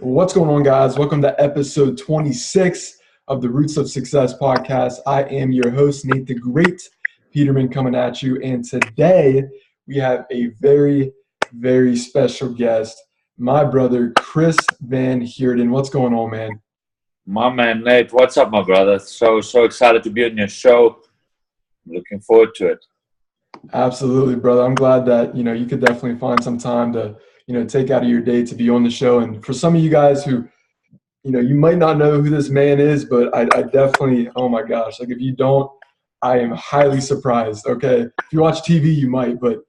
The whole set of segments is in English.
What's going on, guys? Welcome to episode 26 of the Roots of Success podcast. I am your host, Nate the Great Peterman, coming at you. And today we have a very, very special guest, my brother, Chris Van Heerden. What's going on, man? My man, Nate. What's up, my brother? So excited to be on your show. Looking forward to it. Absolutely, brother. I'm glad that, you could definitely find some time to, take out of your day to be on the show. And for some of you guys who, you might not know who this man is, but I definitely, oh my gosh, like if you don't, I am highly surprised, okay? If you watch TV, you might, but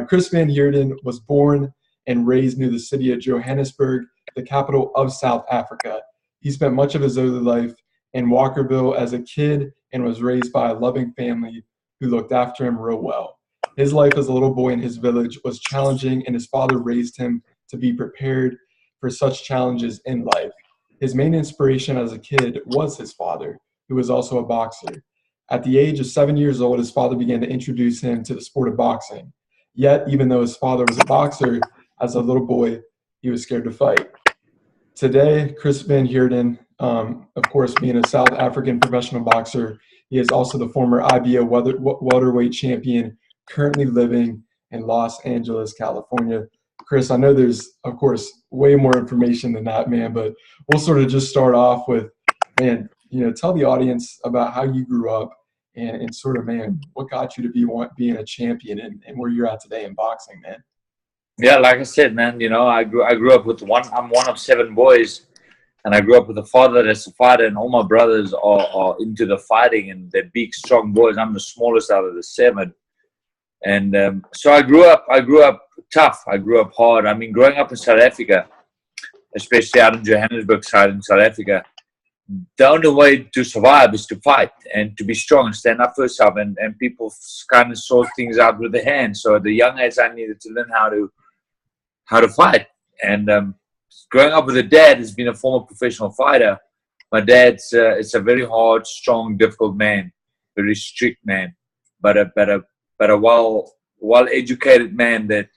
Chris Van Heerden was born and raised near the city of Johannesburg, the capital of South Africa. He spent much of his early life in Walkerville as a kid and was raised by a loving family who looked after him real well. His life as a little boy in his village was challenging, and his father raised him to be prepared for such challenges in life. His main inspiration as a kid was his father, who was also a boxer. At the age of 7 years old, his father began to introduce him to the sport of boxing. Yet, even though his father was a boxer, as a little boy, he was scared to fight. Today, Chris Van Heerden, of course, being a South African professional boxer, he is also the former IBO welterweight champion, currently living in Los Angeles, California. Chris, I know there's, of course, way more information than that, man, but we'll sort of just start off with, man, tell the audience about how you grew up and sort of, man, what got you to being a champion and where you're at today in boxing, man. Yeah, like I said, man, I grew up with I'm one of 7 boys, and I grew up with a father that's a fighter, and all my brothers are into the fighting, and they're big, strong boys. I'm the smallest out of the 7. And so I grew up tough. I grew up hard. I mean, growing up in South Africa, especially out in Johannesburg side in South Africa, the only way to survive is to fight and to be strong and stand up for yourself. And people kind of sort things out with their hands. So at the young age, I needed to learn how to fight. And growing up with a dad who's been a former professional fighter, my dad's it's a very hard, strong, difficult man, very strict man, but a well-educated man that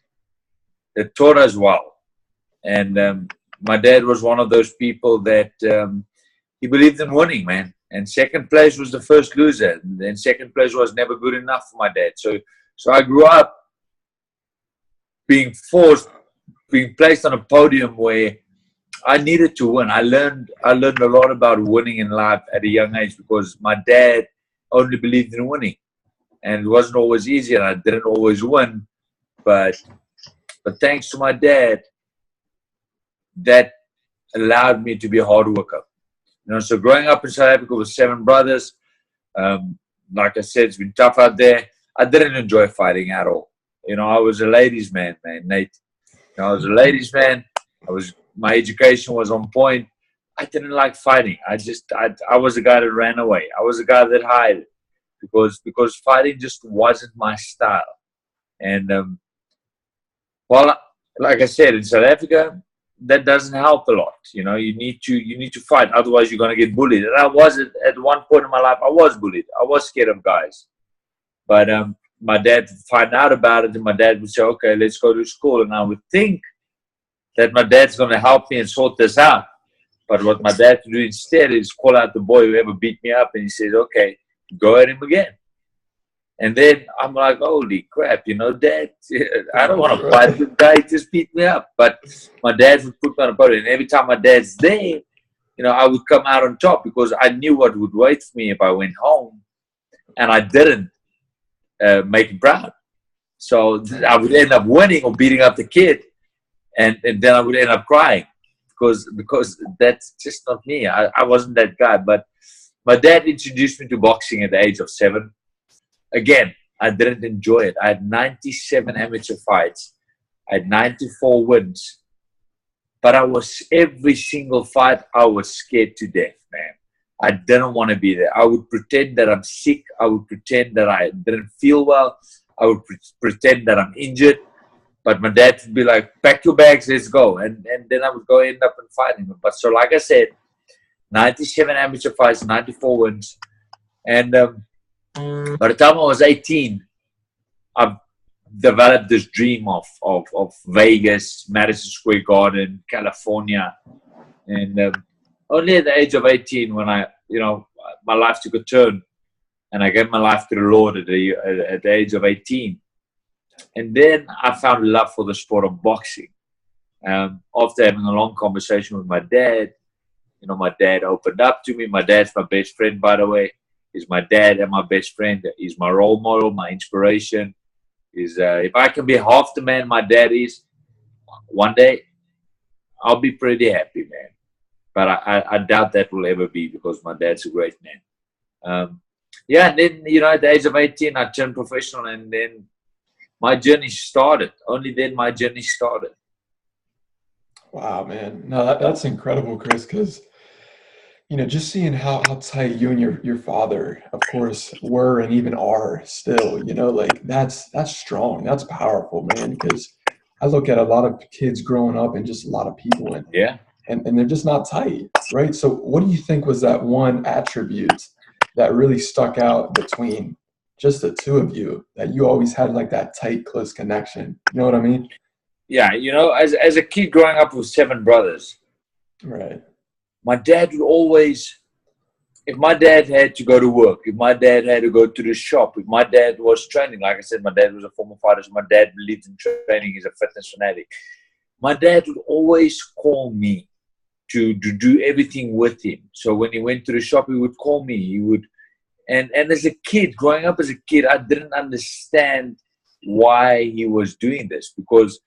taught us well. And my dad was one of those people that he believed in winning, man. And second place was the first loser. And second place was never good enough for my dad. So I grew up being placed on a podium where I needed to win. I learned a lot about winning in life at a young age because my dad only believed in winning. And it wasn't always easy, and I didn't always win. But thanks to my dad, that allowed me to be a hard worker. So growing up in South Africa with 7 brothers, like I said, it's been tough out there. I didn't enjoy fighting at all. I was a ladies' man, Nate. I was a ladies' man. My education was on point. I didn't like fighting. I was a guy that ran away. I was a guy that hid. Because fighting just wasn't my style. And like I said, in South Africa, that doesn't help a lot. You need to fight, otherwise you're gonna get bullied. And I was at one point in my life, I was bullied. I was scared of guys. But my dad would find out about it, and my dad would say, "Okay, let's go to school." And I would think that my dad's gonna help me and sort this out. But what my dad would do instead is call out the boy who ever beat me up, and he says, "Okay, go at him again." And then I'm like, holy crap, Dad, I don't want to fight this guy, he just beat me up. But my dad would put me on a podium. And every time my dad's there, I would come out on top because I knew what would wait for me if I went home and I didn't make him proud. So I would end up winning or beating up the kid, and then I would end up crying because that's just not me. I wasn't that guy. But my dad introduced me to boxing at the age of 7. Again, I didn't enjoy it. I had 97 amateur fights. I had 94 wins. But every single fight, I was scared to death, man. I didn't want to be there. I would pretend that I'm sick. I would pretend that I didn't feel well. I would pretend that I'm injured. But my dad would be like, pack your bags, let's go. And then I would go end up in fighting. But so like I said, 97 amateur fights, 94 wins. And by the time I was 18, I've developed this dream of Vegas, Madison Square Garden, California. And only at the age of 18, when my life took a turn, and I gave my life to the Lord at the age of 18. And then I found love for the sport of boxing. After having a long conversation with my dad, my dad opened up to me. My dad's my best friend, by the way. He's my dad and my best friend. He's my role model, my inspiration. If I can be half the man my dad is, one day I'll be pretty happy, man. But I doubt that will ever be, because my dad's a great man. And then, at the age of 18, I turned professional, and then my journey started. Only then my journey started. Wow, man. No, that's incredible, Chris, because, just seeing how tight you and your father, of course, were and even are still, like that's strong. That's powerful, man, because I look at a lot of kids growing up and just a lot of people, and they're just not tight, right? So what do you think was that one attribute that really stuck out between just the two of you, that you always had like that tight, close connection? You know what I mean? Yeah, as a kid growing up with 7 brothers, right? My dad would always, if my dad had to go to work, if my dad had to go to the shop, if my dad was training, like I said, my dad was a former fighter, so my dad believed in training, he's a fitness fanatic. My dad would always call me to do everything with him. So when he went to the shop, he would call me. He would, and as a kid, growing up as a kid, I didn't understand why he was doing this, because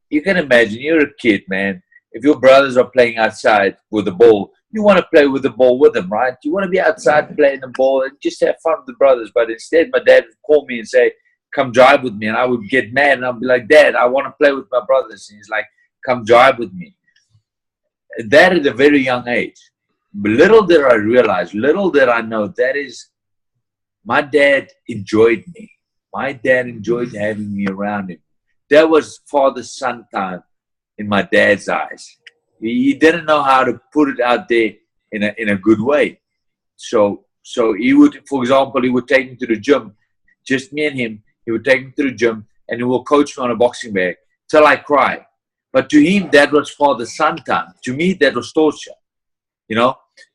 you can imagine, you're a kid, man. If your brothers are playing outside with the ball, you want to play with the ball with them, right? You want to be outside playing the ball and just have fun with the brothers. But instead, my dad would call me and say, come drive with me. And I would get mad, and I'd be like, Dad, I want to play with my brothers. And he's like, come drive with me. That at a very young age. Little did I realize, little did I know, that is, my dad enjoyed me. My dad enjoyed having me around him. That was father-son time in my dad's eyes. He didn't know how to put it out there in a good way. So he would, for example, he would take me to the gym, just me and him. He would take me to the gym, and he will coach me on a boxing bag till I cry. But to him, that was father-son time. To me, that was torture.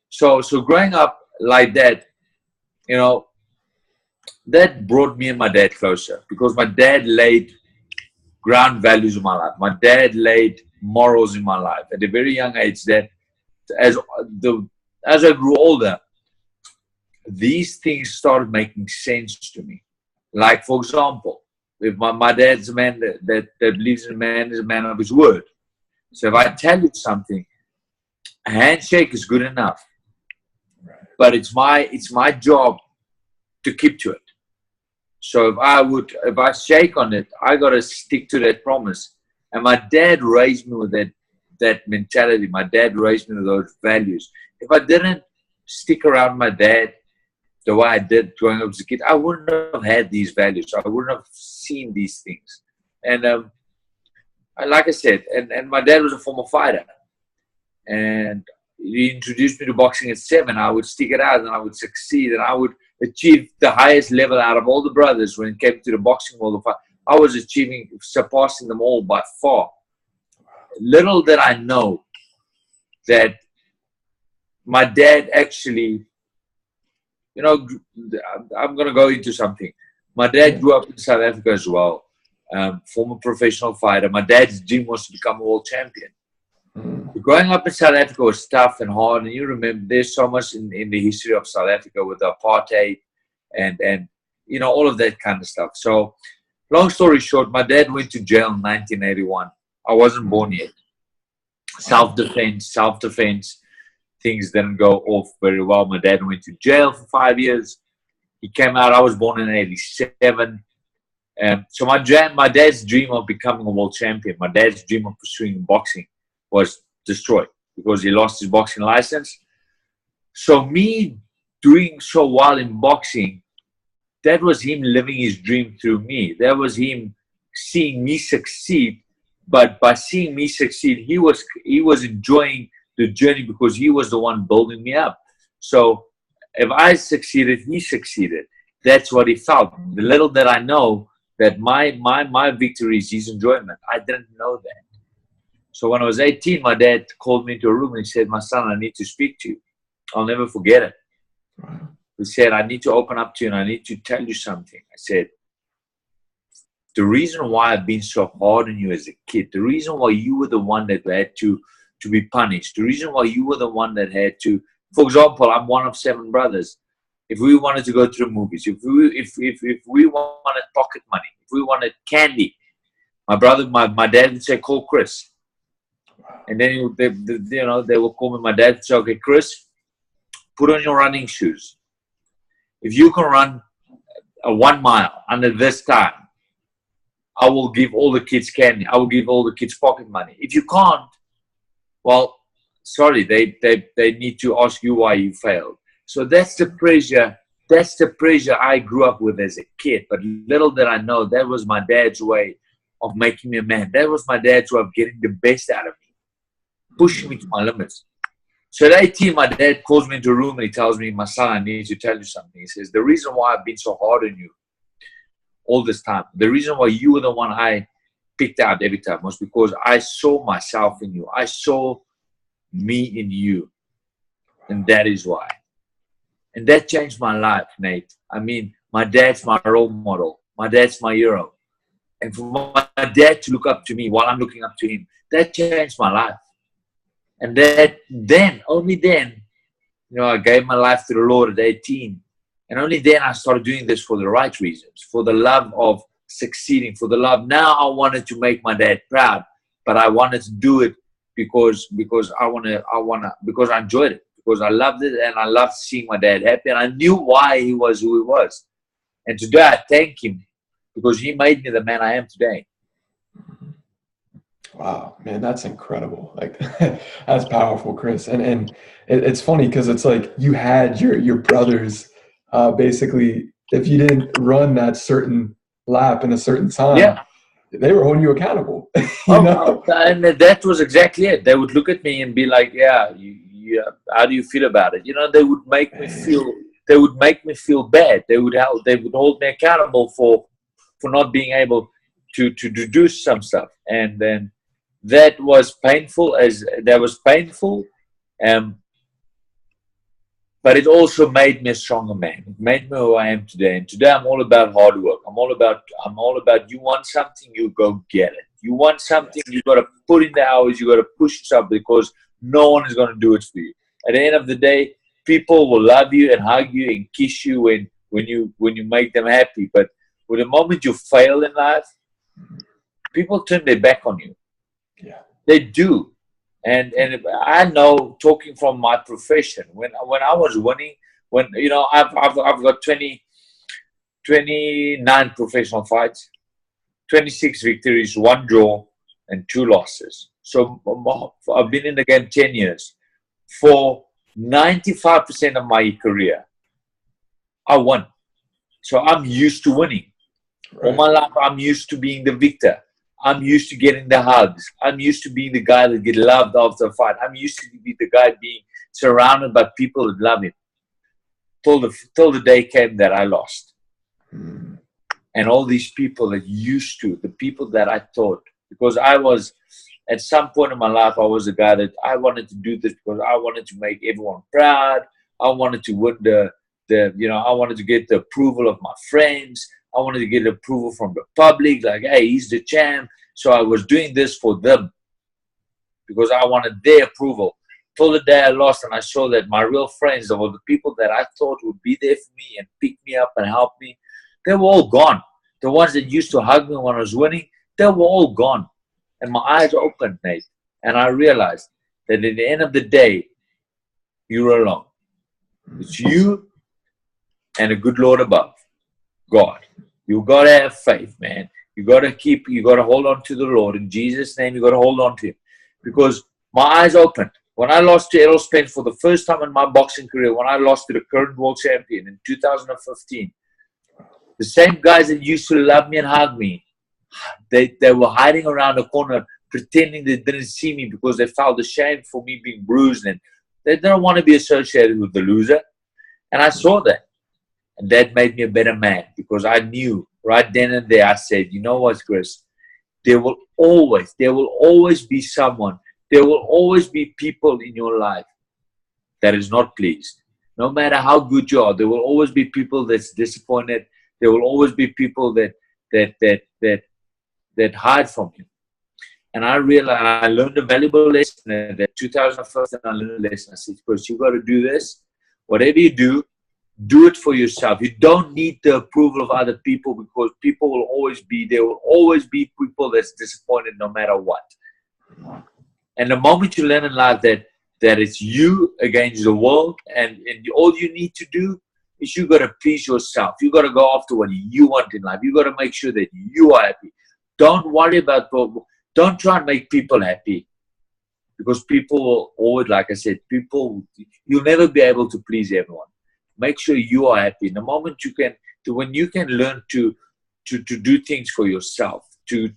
So growing up like that, that brought me and my dad closer, because my dad laid ground values in my life. My dad laid morals in my life at a very young age. That as I grew older, these things started making sense to me. Like, for example, if my dad's a man that believes in a man is a man of his word. So if I tell you something, a handshake is good enough, but it's my job to keep to it. So if I shake on it, I got to stick to that promise. And my dad raised me with that mentality. My dad raised me with those values. If I didn't stick around my dad the way I did growing up as a kid, I wouldn't have had these values. I wouldn't have seen these things. And like I said, and my dad was a former fighter. And he introduced me to boxing at 7. I would stick it out, and I would succeed, and I would achieve the highest level out of all the brothers when it came to the boxing world. I was surpassing them all by far. Little did I know that my dad actually, I'm going to go into something. My dad grew up in South Africa as well, former professional fighter. My dad's dream was to become a world champion. Growing up in South Africa was tough and hard, and you remember there's so much in the history of South Africa with the apartheid and all of that kind of stuff. So long story short, my dad went to jail in 1981. I wasn't born yet. Self-defense, things didn't go off very well. My dad went to jail for 5 years. He came out. I was born in 87. So my dad's dream of becoming a world champion, my dad's dream of pursuing boxing was destroyed because he lost his boxing license. So me doing so well in boxing, that was him living his dream through me. That was him seeing me succeed. But by seeing me succeed, he was enjoying the journey because he was the one building me up. So if I succeeded, he succeeded. That's what he felt. The little that I know that my victory is his enjoyment. I didn't know that. So when I was 18, my dad called me into a room and he said, "My son, I need to speak to you." I'll never forget it. Wow. He said, "I need to open up to you and I need to tell you something." I said, "The reason why I've been so hard on you as a kid, the reason why you were the one that had to be punished, the reason why you were the one that had to, for example, I'm one of 7 brothers. If we wanted to go to the movies, if we wanted pocket money, if we wanted candy, my dad would say, call Chris." And then they will call me. My dad would say, "Okay, Chris, put on your running shoes. If you can run a 1 mile under this time, I will give all the kids candy. I will give all the kids pocket money. If you can't, well, sorry, they need to ask you why you failed." So that's the pressure. That's the pressure I grew up with as a kid. But little did I know that was my dad's way of making me a man. That was my dad's way of getting the best out of me, pushing me to my limits. So at 18, my dad calls me into a room and he tells me, "My son, I need to tell you something." He says, "The reason why I've been so hard on you all this time, the reason why you were the one I picked out every time was because I saw myself in you. I saw me in you. And that is why." And that changed my life, Nate. I mean, my dad's my role model. My dad's my hero. And for my dad to look up to me while I'm looking up to him, that changed my life. And that then, only then, I gave my life to the Lord at 18. And only then I started doing this for the right reasons, for the love of succeeding, for the love. Now I wanted to make my dad proud, but I wanted to do it because I enjoyed it, because I loved it, and I loved seeing my dad happy, and I knew why he was who he was. And today I thank him because he made me the man I am today. Wow, man, that's incredible. Like, that's powerful, Chris. And it's funny because it's like you had your brothers basically, if you didn't run that certain lap in a certain time, Yeah. they were holding you accountable. And that was exactly it. They would look at me and be like, "Yeah, how do you feel about it?" They would make me feel. They would make me feel bad. They would hold me accountable for not being able to do some stuff. And then that was painful. But it also made me a stronger man. It made me who I am today. And today I'm all about hard work. I'm all about you want something, you go get it. You want something, you got to put in the hours, you got to push yourself, because no one is going to do it for you. At the end of the day, people will love you and hug you and kiss you when you make them happy. But with the moment you fail in life, people turn their back on you. Yeah. They do. And I know, talking from my profession, when I was winning, I've got 29 professional fights, 26 victories, 1 draw, and 2 losses. So I've been in the game 10 years. For 95% of my career, I won. So I'm used to winning. Right. All my life, I'm used to being the victor. I'm used to getting the hugs. I'm used to being the guy that gets loved after a fight. I'm used to be the guy being surrounded by people that love him. Till the day came that I lost. And all these people that used to, the people that I thought, because I was, at some point in my life, I was a guy that I wanted to do this because I wanted to make everyone proud. I wanted to win I wanted to get the approval of my friends. I wanted to get approval from the public, like, hey, he's the champ. So I was doing this for them because I wanted their approval. Till the day I lost, and I saw that my real friends, or the people that I thought would be there for me and pick me up and help me, they were all gone. The ones that used to hug me when I was winning, they were all gone. And my eyes opened, Nate. And I realized that at the end of the day, you're alone. It's you and a good Lord above, God. You got to have faith, man. You got to hold on to the Lord. In Jesus' name, you got to hold on to Him. Because my eyes opened. When I lost to Errol Spence for the first time in my boxing career, when I lost to the current world champion in 2015, the same guys that used to love me and hug me, they were hiding around the corner, pretending they didn't see me because they felt ashamed for me being bruised, and they didn't want to be associated with the loser. And I saw that. And that made me a better man, because I knew right then and there, I said, you know what, Chris? there will always be someone, there will always be people in your life that is not pleased. No matter how good you are, there will always be people that's disappointed. There will always be people that hide from you. And I realized, I learned a valuable lesson in that 2015. I learned a lesson. I said, "Because you got to do this. Whatever you do it for yourself. You don't need the approval of other people, because people will always be. There will always be people that's disappointed, no matter what. And the moment you learn in life that it's you against the world, and all you need to do is you got to please yourself. You got to go after what you want in life. You got to make sure that you are happy. Don't worry about people. Don't try and make people happy, because people will always, like I said, you'll never be able to please everyone. Make sure you are happy. And the moment when you can learn to do things for yourself, to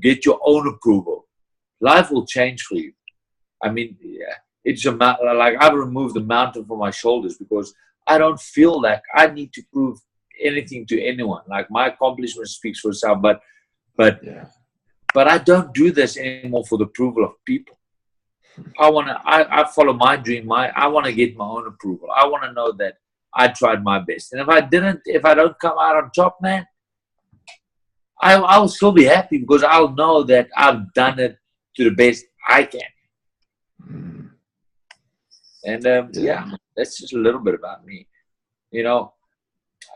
get your own approval, life will change for you. I mean, yeah, it's like I've removed the mountain from my shoulders, because I don't feel like I need to prove anything to anyone. Like, my accomplishment speaks for itself, but I don't do this anymore for the approval of people. I follow my dream. I want to get my own approval. I want to know that I tried my best. And if I don't come out on top, man, I'll still be happy, because I'll know that I've done it to the best I can. And yeah, that's just a little bit about me. You know,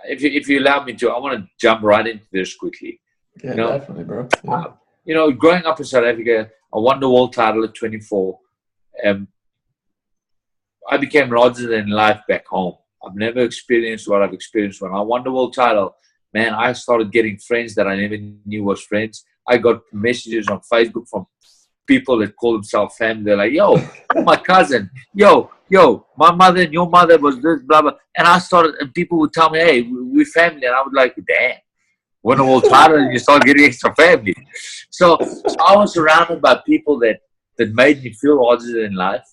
if you allow me to, I want to jump right into this quickly. Yeah, definitely, bro. Yeah. You know, growing up in South Africa, I won the world title at 24. I became larger than life back home. I've never experienced what I've experienced when I won the world title. Man, I started getting friends that I never knew was friends. I got messages on Facebook from people that call themselves family. They're like, "Yo, my cousin. Yo, my mother and your mother was this, blah, blah." And and people would tell me, "Hey, we're family." And I would like, damn. Win a world title and you start getting extra family. So I was surrounded by people that made me feel larger than life.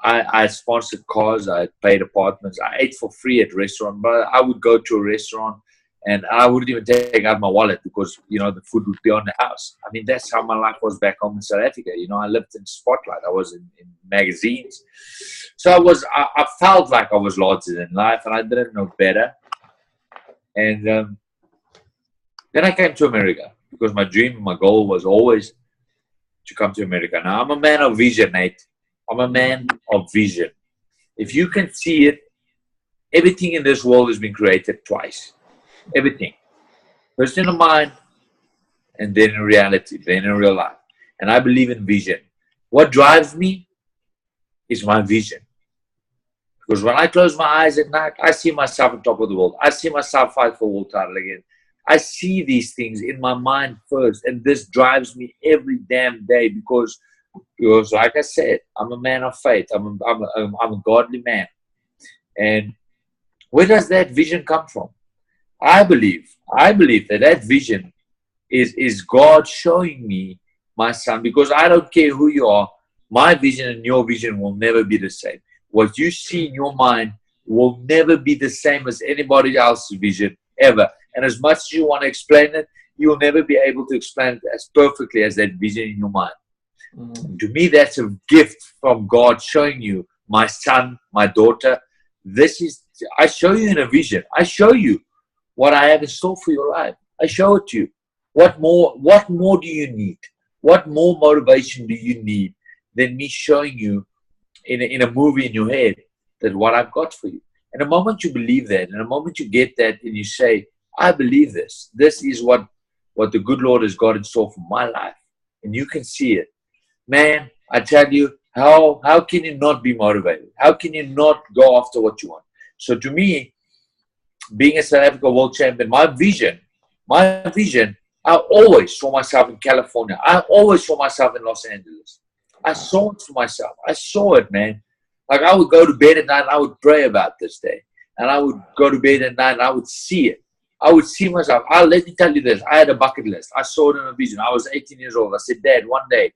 I sponsored cars. I paid apartments. I ate for free at restaurants. But I would go to a restaurant and I wouldn't even take out my wallet, because, you know, the food would be on the house. I mean, that's how my life was back home in South Africa. You know, I lived in spotlight. I was in magazines. So I felt like I was larger than life, and I didn't know better. And then I came to America, because my dream, my goal was always to come to America. Now, I'm a man of vision, Nate. I'm a man of vision. If you can see it, everything in this world has been created twice. Everything. First in the mind, and then in reality, then in real life. And I believe in vision. What drives me is my vision. Because when I close my eyes at night, I see myself on top of the world. I see myself fight for world title again. I see these things in my mind first, and this drives me every damn day, because like I said, I'm a man of faith. I'm a godly man. And where does that vision come from? I believe that vision is God showing me my son, because I don't care who you are. My vision and your vision will never be the same. What you see in your mind will never be the same as anybody else's vision, ever. And as much as you want to explain it, you'll never be able to explain it as perfectly as that vision in your mind. To me, that's a gift from God showing you, my son, my daughter. I show you in a vision. I show you what I have in store for your life. I show it to you. What more do you need? What more motivation do you need than me showing you in a movie in your head that what I've got for you? And the moment you believe that, and the moment you get that and you say, I believe this. This is what the good Lord has got in store for my life. And you can see it. Man, I tell you, how can you not be motivated? How can you not go after what you want? So to me, being a South Africa world champion, my vision, I always saw myself in California. I always saw myself in Los Angeles. I saw it for myself. I saw it, man. Like, I would go to bed at night and I would pray about this day. And I would go to bed at night and I would see it. I would see myself. Let me tell you this. I had a bucket list. I saw it in a vision. I was 18 years old. I said, Dad, one day,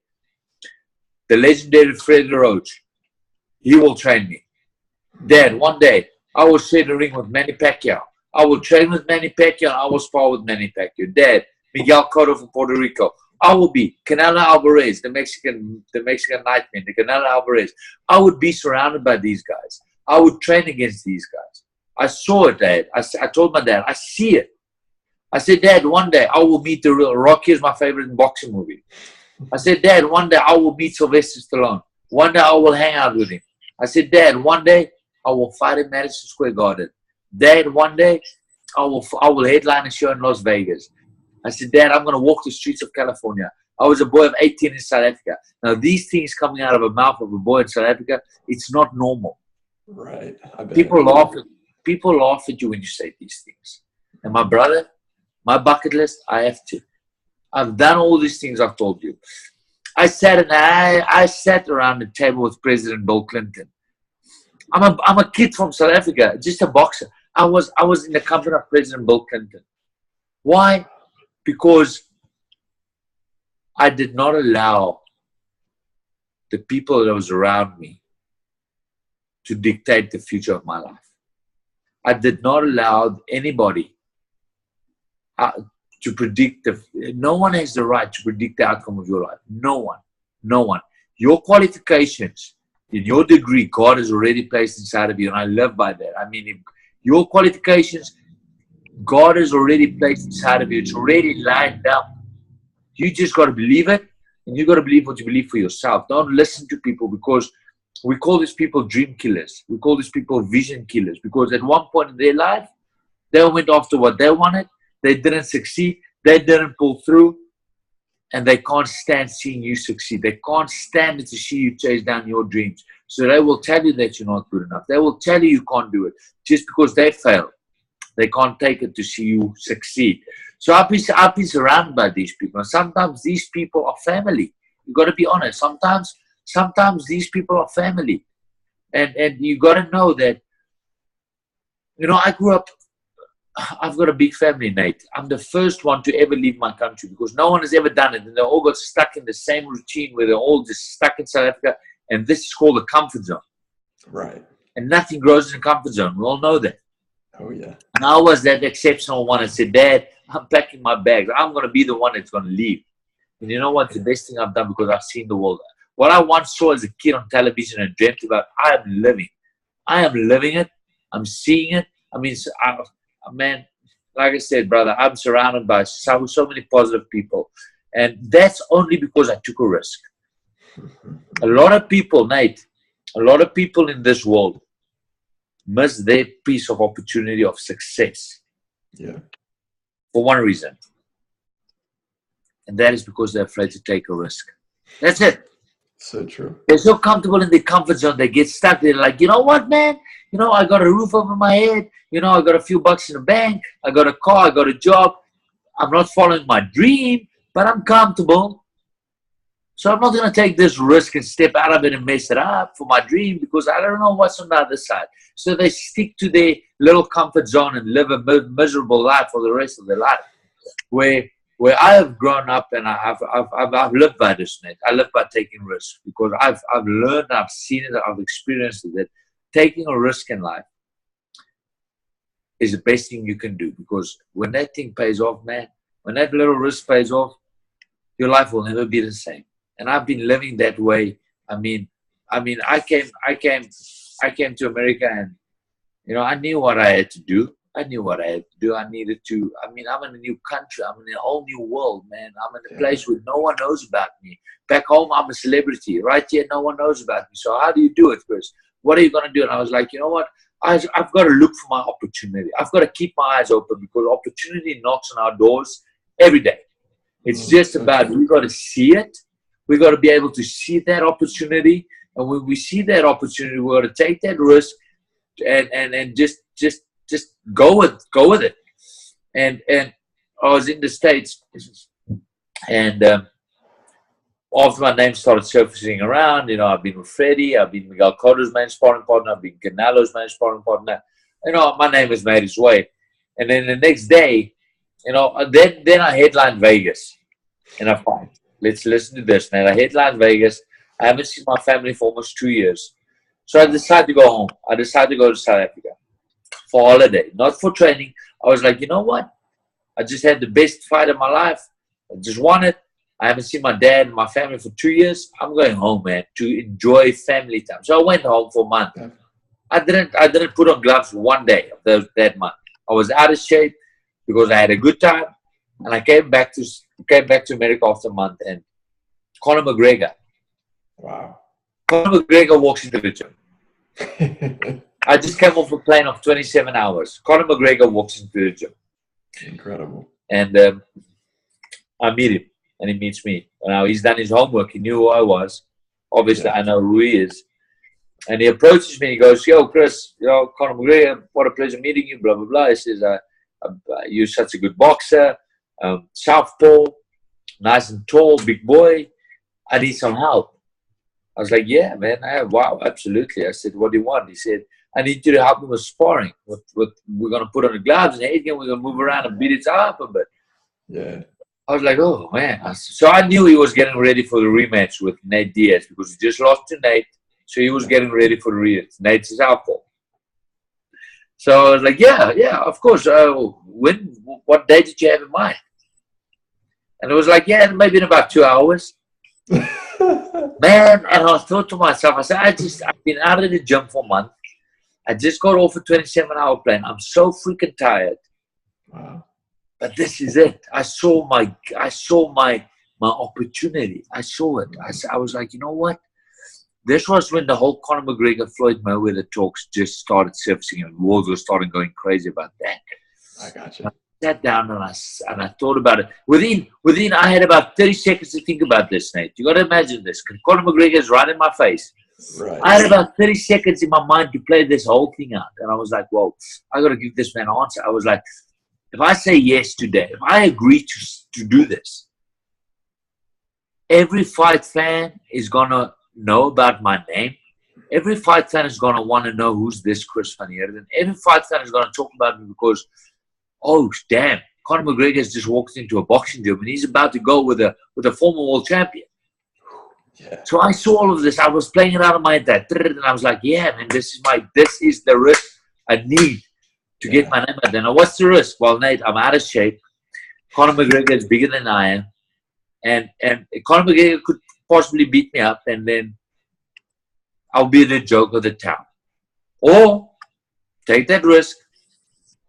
the legendary Fred Roach, he will train me. Dad, one day, I will share the ring with Manny Pacquiao. I will train with Manny Pacquiao and I will spar with Manny Pacquiao. Dad, Miguel Cotto from Puerto Rico. I will be Canelo Álvarez, the Mexican nightmare, the Canelo Álvarez. I would be surrounded by these guys. I would train against these guys. I saw it, Dad. I told my dad, I see it. I said, Dad, one day I will meet the real Rocky is my favorite boxing movie. I said, Dad, one day I will meet Sylvester Stallone. One day I will hang out with him. I said, Dad, one day I will fight in Madison Square Garden. Dad, one day I will headline a show in Las Vegas. I said, Dad, I'm going to walk the streets of California. I was a boy of 18 in South Africa. Now, these things coming out of the mouth of a boy in South Africa, it's not normal. Right. People laugh at you when you say these things. And my brother, my bucket list, I have to. I've done all these things I've told you. I sat around the table with President Bill Clinton. I'm a kid from South Africa, just a boxer. I was in the company of President Bill Clinton. Why? Because I did not allow the people that was around me to dictate the future of my life. I did not allow anybody to predict no one has the right to predict the outcome of your life. No one. Your qualifications in your degree, God has already placed inside of you, and I live by that. I mean, if your qualifications, God has already placed inside of you. It's already lined up. You just got to believe it, and you got to believe what you believe for yourself. Don't listen to people, because we call these people dream killers. We call these people vision killers, because at one point in their life, they went after what they wanted. They didn't succeed. They didn't pull through. And they can't stand seeing you succeed. They can't stand to see you chase down your dreams. So they will tell you that you're not good enough. They will tell you can't do it. Just because they failed, they can't take it to see you succeed. So I've been surrounded by these people. And sometimes these people are family. You got to be honest. Sometimes these people are family. And you got to know that, I grew up, I've got a big family, Nate. I'm the first one to ever leave my country, because no one has ever done it. And they all got stuck in the same routine where they're all just stuck in South Africa. And this is called a comfort zone. Right. And nothing grows in a comfort zone. We all know that. Oh, yeah. And I was that exceptional one and said, Dad, I'm packing my bags. I'm going to be the one that's going to leave. And you know what? The best thing I've done, because I've seen the world. What I once saw as a kid on television and dreamt about, I am living. I am living it. I'm seeing it. I mean, man, like I said, brother, I'm surrounded by so many positive people. And that's only because I took a risk. A lot of people, Nate, a lot of people in this world miss their piece of opportunity of success. Yeah. For one reason. And that is because they're afraid to take a risk. That's it. So true. They're so comfortable in their comfort zone, they get stuck. They're like, you know what, man? I got a roof over my head. I got a few bucks in the bank. I got a car. I got a job. I'm not following my dream, but I'm comfortable. So I'm not going to take this risk and step out of it and mess it up for my dream, because I don't know what's on the other side. So they stick to their little comfort zone and live a miserable life for the rest of their life. Where I have grown up, and I've lived by this, Nate. I live by taking risks, because I've learned, I've seen it, I've experienced it. That taking a risk in life is the best thing you can do, because when that thing pays off, man, when that little risk pays off, your life will never be the same. And I've been living that way. I mean, I came to America, and I knew what I had to do. I needed to. I'm in a new country. I'm in a whole new world, man. I'm in a place where no one knows about me. Back home, I'm a celebrity. Right here, no one knows about me. So how do you do it, Chris? What are you going to do? And I was like, you know what? I've got to look for my opportunity. I've got to keep my eyes open, because opportunity knocks on our doors every day. It's just about, we got to see it. We got to be able to see that opportunity. And when we see that opportunity, we got to take that risk and just go with it. And I was in the States, and after my name started surfacing around, I've been with Freddie, I've been Miguel Cotto's main sparring partner, I've been Canelo's main sparring partner. My name has made its way. And then the next day, then I headlined Vegas in a fight. Let's listen to this, man. I headlined Vegas. I haven't seen my family for almost 2 years. So I decided to go home. I decided to go to South Africa for holiday, not for training. I was like, you know what? I just had the best fight of my life. I just won it. I haven't seen my dad and my family for 2 years. I'm going home, man, to enjoy family time. So I went home for a month. I didn't put on gloves one day of that month. I was out of shape because I had a good time, and I came back to America after a month. And Connor McGregor. Wow. Conor McGregor walks into the gym. I just came off a plane of 27 hours. Conor McGregor walks into the gym. Incredible. And I meet him, and he meets me. Now, he's done his homework. He knew who I was. Obviously, I know who he is. And he approaches me. He goes, "Yo, Chris, Conor McGregor, what a pleasure meeting you, blah, blah, blah." He says, "You're such a good boxer, southpaw, nice and tall, big boy. I need some help." I was like, "Yeah, man, wow, absolutely." I said, "What do you want?" He said, "I need you to help me with sparring. We're going to put on the gloves and Heerden, we're going to move around and beat it up a bit." Yeah. I was like, "Oh, man." So I knew he was getting ready for the rematch with Nate Diaz because he just lost to Nate. So he was getting ready for the rematch. Nate's southpaw. So I was like, yeah, of course. What day did you have in mind? And it was like, yeah, maybe in about 2 hours. Man, and I thought to myself, I said, I've been out of the gym for a month. I just got off a 27-hour plane. I'm so freaking tired. Wow. But this is it. I saw my opportunity. I saw it. I was like, you know what? This was when the whole Connor McGregor, Floyd Mayweather talks just started surfacing, and world was starting going crazy about that. I gotcha. I sat down and I thought about it. Within, I had about 30 seconds to think about this, Nate. You got to imagine this. Conor McGregor is right in my face. Right. I had about 30 seconds in my mind to play this whole thing out, and I was like, "Whoa, I got to give this man an answer." I was like, if I say yes today, if I agree to do this, every fight fan is gonna know about my name. Every fight fan is going to want to know who's this Chris van Heerden. Every fight fan is going to talk about me because, oh, damn, Conor McGregor has just walked into a boxing gym and he's about to go with a former world champion. Yeah. So I saw all of this. I was playing it out of my head, and I was like, yeah, man, this is the risk I need to get my name out there. Now, what's the risk? Well, Nate, I'm out of shape. Conor McGregor is bigger than I am. And Conor McGregor could possibly beat me up, and then I'll be the joke of the town. Or take that risk.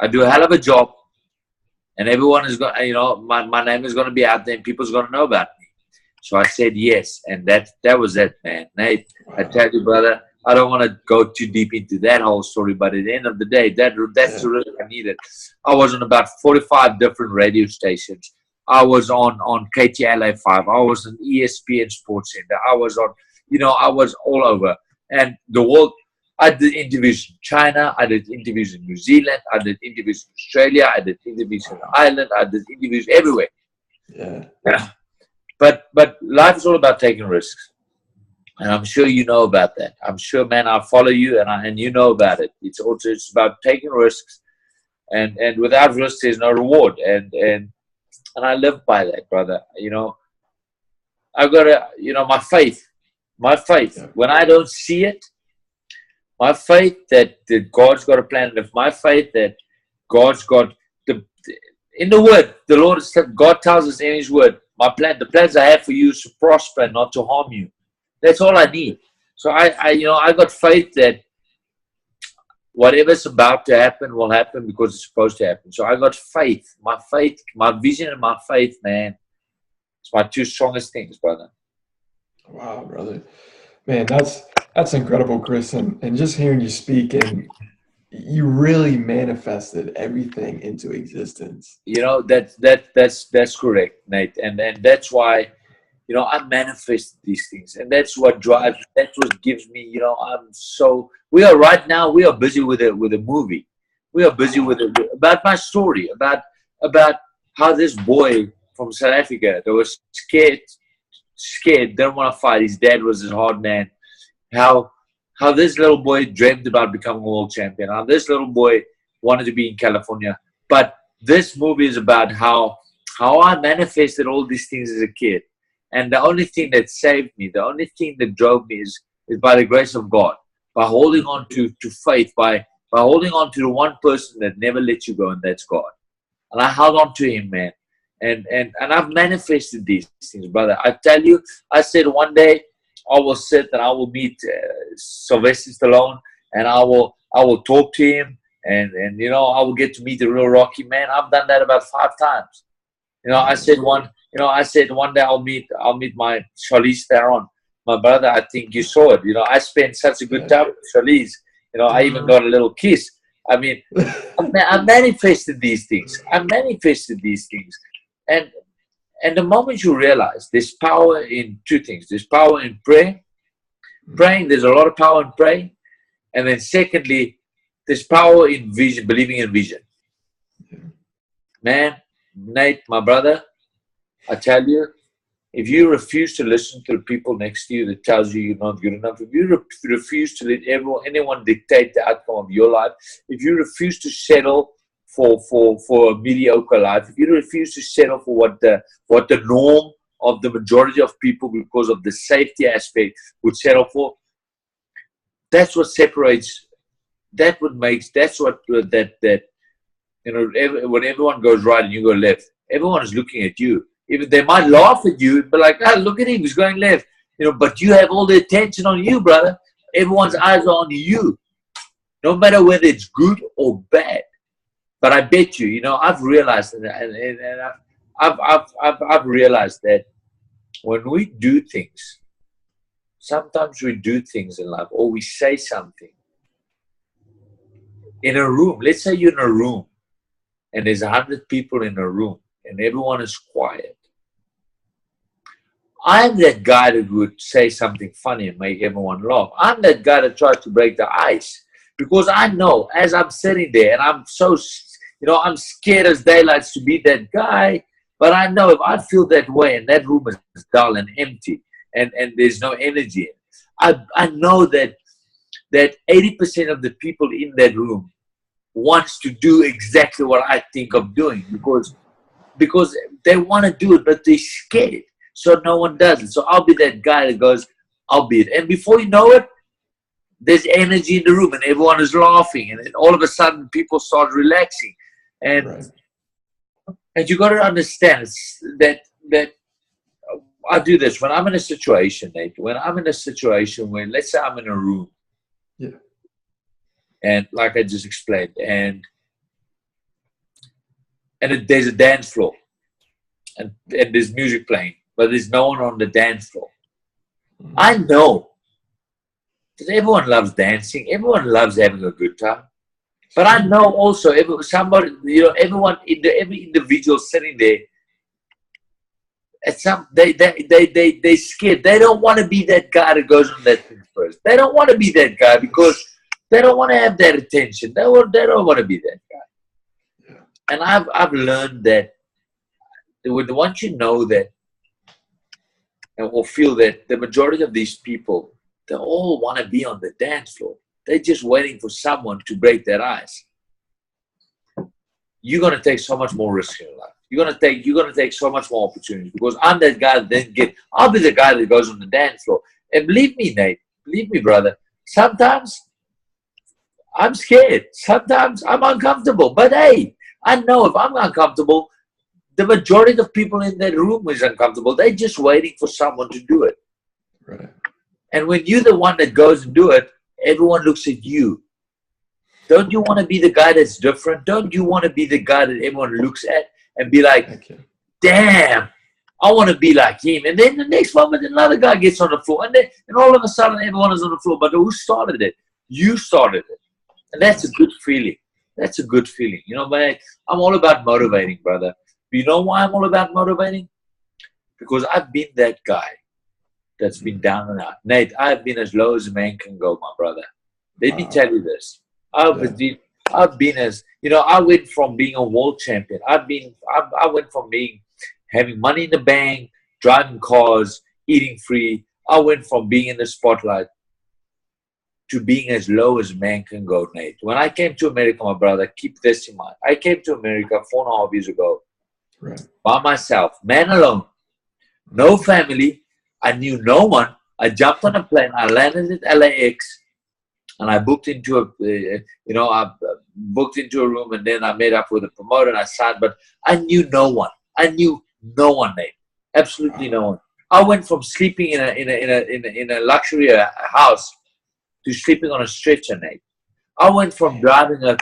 I do a hell of a job, and everyone is going. My name is going to be out there, and people's going to know about me. So I said yes, and that was it, man. Nate, I tell you, brother, I don't want to go too deep into that whole story, but at the end of the day, that's the risk I needed. I was on about 45 different radio stations. I was on KTLA 5. I was on ESPN Sports Center. I was on, I was all over. And the world, I did interviews in China. I did interviews in New Zealand. I did interviews in Australia. I did interviews in Ireland. I did interviews everywhere. Yeah. But life is all about taking risks. And I'm sure you know about that. I'm sure, man, I follow you and you know about it. It's about taking risks. And without risks, there's no reward. And I live by that, brother. I've got my faith. When I don't see it, my faith that God's got a plan. And if my faith that God's got in the word, the Lord said, God tells us in His word, the plans I have for you is to prosper and not to harm you. That's all I need. So I got faith that whatever's about to happen will happen because it's supposed to happen. So I got faith. My vision and my faith, man. It's my two strongest things, brother. Wow, brother. Man, that's incredible, Chris. And just hearing you speak, and you really manifested everything into existence. That's correct, Nate. And that's why, I manifest these things. And that's what drives, that's what gives me, we are busy with a movie. We are busy about my story, about how this boy from South Africa that was scared, didn't want to fight. His dad was his hard man. How this little boy dreamed about becoming a world champion. How this little boy wanted to be in California. But this movie is about how I manifested all these things as a kid. And the only thing that saved me, the only thing that drove me is by the grace of God. By holding on to faith, by holding on to the one person that never lets you go, and that's God. And I held on to him, man. And I've manifested these things, brother. I tell you, I said one day I will sit and I will meet Sylvester Stallone, and I will talk to him, and you know, I will get to meet the real Rocky, man. I've done that about 5 times. You know, I said one day I'll meet my Charlize Theron, my brother. I think you saw it. You know, I spent such a good time with Charlize. You know, I even got a little kiss. I mean, I manifested these things. And the moment you realize there's power in 2 things. There's power in prayer. Praying, there's a lot of power in praying. And then secondly, there's power in vision, believing in vision. Man, Nate, my brother, I tell you, if you refuse to listen to the people next to you that tells you you're not good enough, if you refuse to let anyone dictate the outcome of your life, if you refuse to settle for a mediocre life, if you refuse to settle for what the norm of the majority of people, because of the safety aspect, would settle for, that's what separates. That's what you know, when everyone goes right and you go left, everyone is looking at you. Even they might laugh at you, but like, ah, look at him, he's going left. You know, but you have all the attention on you, brother. Everyone's eyes are on you, no matter whether it's good or bad. But I bet you, you know, I've realized, and I've realized that when we do things, sometimes we do things in life, or we say something in a room. Let's say you're in a room, and there's 100 people in a room, and everyone is quiet. I'm that guy that would say something funny and make everyone laugh. I'm that guy that tries to break the ice, because I know as I'm sitting there, and I'm so, you know, I'm scared as daylights to be that guy, but I know if I feel that way and that room is dull and empty and there's no energy, I know that 80% of the people in that room wants to do exactly what I think of doing, because they want to do it, but they're scared. So no one does it. So I'll be that guy that goes, I'll be it. And before you know it, there's energy in the room and everyone is laughing. And then all of a sudden people start relaxing. And Right. and you got to understand that I do this when I'm in a situation, Nate. When I'm in a situation where, let's say I'm in a room. Yeah. And like I just explained, and there's a dance floor, and there's music playing, but there's no one on the dance floor. Mm-hmm. I know that everyone loves dancing, everyone loves having a good time, but I know also somebody, you know, every individual sitting there, at some they scared. They don't want to be that guy that goes on that thing first. They don't want to be that guy because they don't want to have that attention. They don't want to be that guy. Yeah. And I've learned that once you know that, or feel that the majority of these people, they all want to be on the dance floor. They're just waiting for someone to break their ice. You're gonna take so much more risk in your life. You're gonna take so much more opportunity, because I'm that guy that I'll be the guy that goes on the dance floor. And believe me, Nate, believe me, brother, sometimes I'm scared. Sometimes I'm uncomfortable. But hey, I know if I'm uncomfortable, the majority of people in that room is uncomfortable. They're just waiting for someone to do it. Right. And when you're the one that goes and do it, everyone looks at you. Don't you want to be the guy that's different? Don't you want to be the guy that everyone looks at and be like, damn, I want to be like him. And then the next moment, another guy gets on the floor. And all of a sudden, everyone is on the floor. But who started it? You started it. And that's a good feeling. That's a good feeling. You know, man, I'm all about motivating, brother. You know why I'm all about motivating? Because I've been that guy that's been down and out. Nate, I've been as low as a man can go, my brother. Let me tell you this. I've been as, you know, I went from being a world champion. I went from having money in the bank, driving cars, eating free. I went from being in the spotlight to being as low as man can go, Nate. When I came to America, my brother, keep this in mind. I came to America 4.5 years ago, right, by myself, man alone, no family. I knew no one. I jumped on a plane. I landed at LAX, and I booked into booked into a room, and then I met up with a promoter and I signed. But I knew no one. I knew no one, Nate. Absolutely no one. I went from sleeping in a luxury house to sleeping on a stretcher, Nate. I went from driving a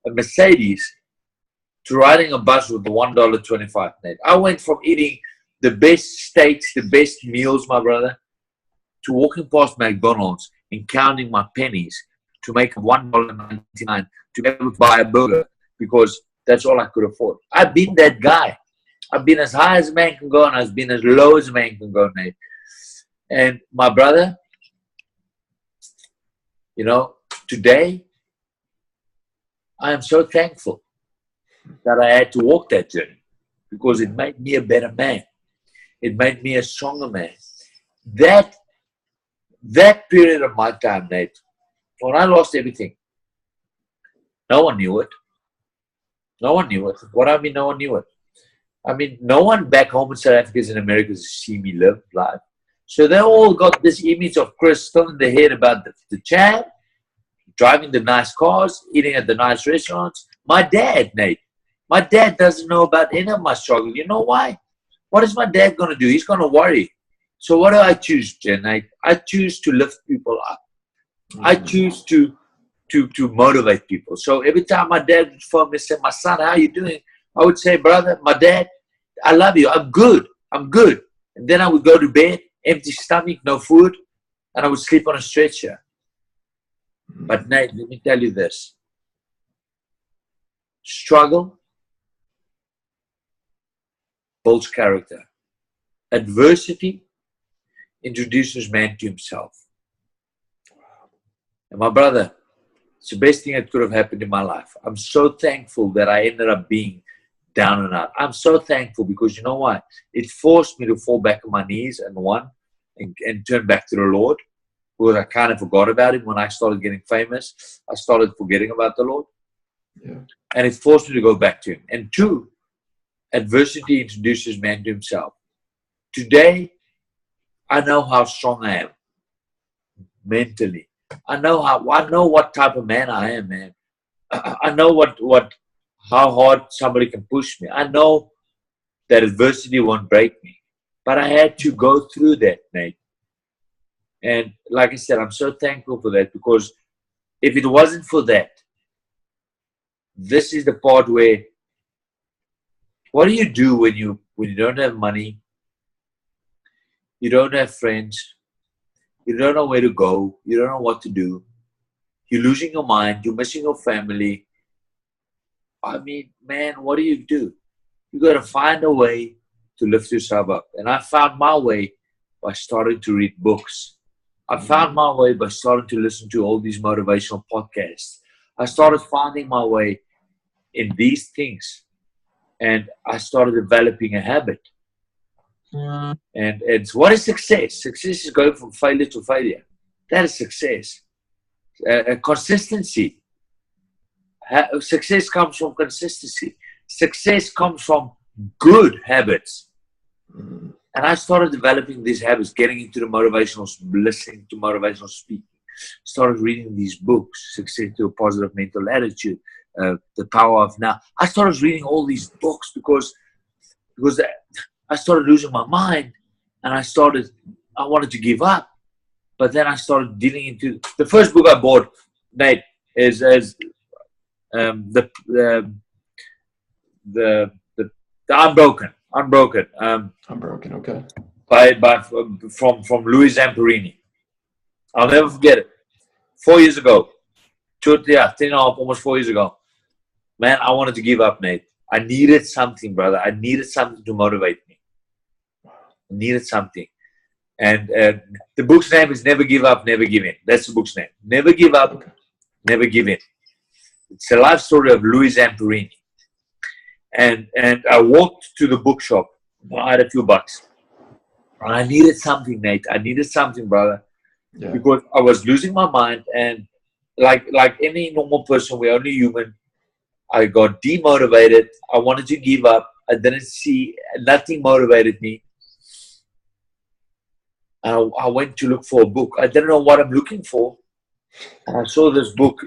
Mercedes to riding a bus with the $1.25, Nate. I went from eating the best steaks, the best meals, my brother, to walking past McDonald's and counting my pennies to make $1.99 to be able to buy a burger because that's all I could afford. I've been that guy. I've been as high as a man can go, and I've been as low as a man can go, Nate. And my brother, you know, today, I am so thankful that I had to walk that journey because it made me a better man. It made me a stronger man. That period of my time, Nate, when I lost everything, no one knew it. No one knew it. What I mean, no one knew it. I mean, no one back home in South Africa and America has seen me live life. So they all got this image of Chris still in their head about the champ, driving the nice cars, eating at the nice restaurants. My dad, Nate, my dad doesn't know about any of my struggle. You know why? What is my dad going to do? He's going to worry. So what do I choose, Nate? I choose to lift people up. I choose to motivate people. So every time my dad would phone me and say, my son, how are you doing? I would say, brother, my dad, I love you. I'm good. I'm good. And then I would go to bed, empty stomach, no food, and I would sleep on a stretcher. But Nate, let me tell you this. Struggle builds character. Adversity introduces man to himself. And my brother, it's the best thing that could have happened in my life. I'm so thankful that I ended up being down and out. I'm so thankful because you know what? It forced me to fall back on my knees and turn back to the Lord. Because I kind of forgot about him when I started getting famous. I started forgetting about the Lord. Yeah. And it forced me to go back to him. And two, adversity introduces man to himself. Today, I know how strong I am mentally. I know what type of man I am, man. I know how hard somebody can push me. I know that adversity won't break me. But I had to go through that, Nate. And like I said, I'm so thankful for that because if it wasn't for that, this is the part where, what do you do when you don't have money, you don't have friends, you don't know where to go, you don't know what to do, you're losing your mind, you're missing your family. I mean, man, what do? You got to find a way to lift yourself up. And I found my way by starting to read books. I found my way by starting to listen to all these motivational podcasts. I started finding my way in these things. And I started developing a habit. And it's what is success? Success is going from failure to failure. That is success. Consistency. Success comes from consistency. Success comes from good habits. And I started developing these habits, getting into the motivational, listening to motivational speaking. Started reading these books, Success to a Positive Mental Attitude, The Power of Now. I started reading all these books because I started losing my mind, and I wanted to give up. But then I started dealing into the first book I bought, Nate, is the Unbroken. Unbroken, okay. From Louis Zamperini. I'll never forget it. 4 years ago, 3.5, almost 4 years ago. Man, I wanted to give up, Nate. I needed something, brother. I needed something to motivate me. I needed something. And the book's name is Never Give Up, Never Give In. That's the book's name. Never give up, never give in. It's a life story of Louis Zamperini. And I walked to the bookshop. I had a few bucks. And I needed something, Nate. I needed something, brother. Yeah. Because I was losing my mind. And like any normal person, we're only human. I got demotivated. I wanted to give up. I didn't see, nothing motivated me. And I went to look for a book. I didn't know what I'm looking for. And I saw this book,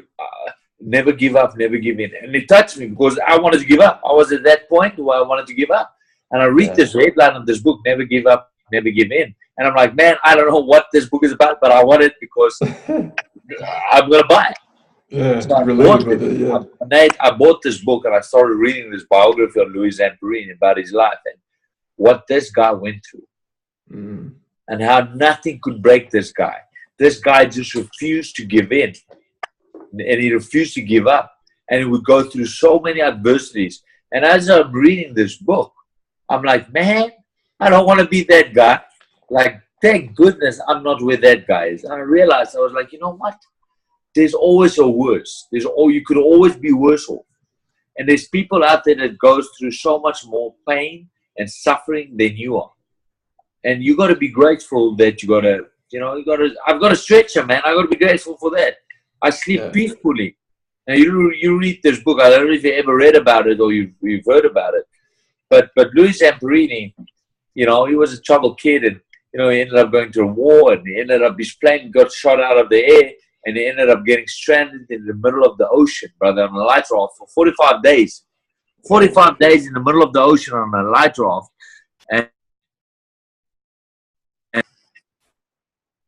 Never Give Up, Never Give In. And it touched me because I wanted to give up. I was at that point where I wanted to give up. And I read this headline of this book, Never Give Up, Never Give In. And I'm like, man, I don't know what this book is about, but I want it because I'm going to buy it. Yeah, So related with it, yeah. Nate, I bought this book and I started reading this biography of Louis Zamperini about his life and what this guy went through and how nothing could break this guy. This guy just refused to give in and he refused to give up. And he would go through so many adversities. And as I'm reading this book, I'm like, man, I don't want to be that guy. Like, thank goodness I'm not where that guy is. And I realized, I was like, you know what? There's always a worse. You could always be worse off. And there's people out there that goes through so much more pain and suffering than you are. And you got to be grateful that I've got a stretcher, man. I got to be grateful for that. I sleep peacefully. Now you read this book. I don't know if you ever read about it or you've heard about it. But Louis Zamperini, he was a troubled kid, and he ended up going to a war, and his plane got shot out of the air. And he ended up getting stranded in the middle of the ocean, brother, on a light raft for 45 days. 45 days in the middle of the ocean on a light raft. And